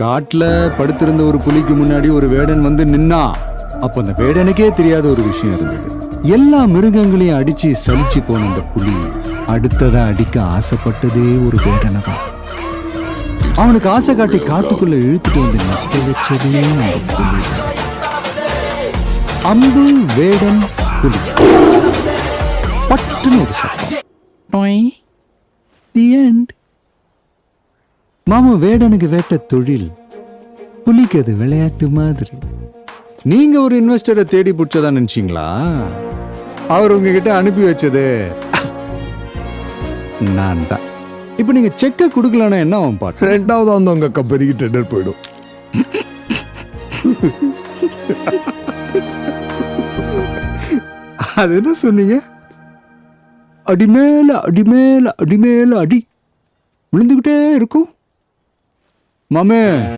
காட்டுல படுத்திருந்த ஒரு புலிக்கு முன்னாடி ஒரு வேடன் வந்து நின்னா. அப்ப அந்த வேடனுக்கே தெரியாத ஒரு விஷயம் இருந்தது. எல்லா மிருகங்களையும் அடிச்சு சலிச்சு போன அந்த புலி அடுத்ததா அடிக்க ஆசைப்பட்டதே ஒரு வேடனை தான். அவனுக்கு ஆசை காட்டி காட்டுக்குள்ள இழுத்துட்டு வந்து நட்ட வச்சதே அந்த புலி. அம்பு வேடன் புலி பட்டுன்னு ஒரு சத்தம். The end. மாமா வேடனுக்கு வேட்ட தொழில், புலிக்கு அது விளையாட்டு மாதிரி. நீங்க ஒரு இன்வெஸ்டரை தேடி பிடிச்சதா நினைச்சீங்களா? அவர் உங்ககிட்ட அனுப்பி வச்சது நான் தான். இப்ப நீங்க செக்க கொடுக்கலன்னா என்ன ஆகும் பாட்டு? ரெண்டாவது வந்து உங்க கம்பெனிக்கு டெண்டர் போயிடும். அது என்ன சொன்னீங்க? அடிமேல அடிமேல அடிமேல அடி விழுந்துகிட்டே இருக்கும் மாமே.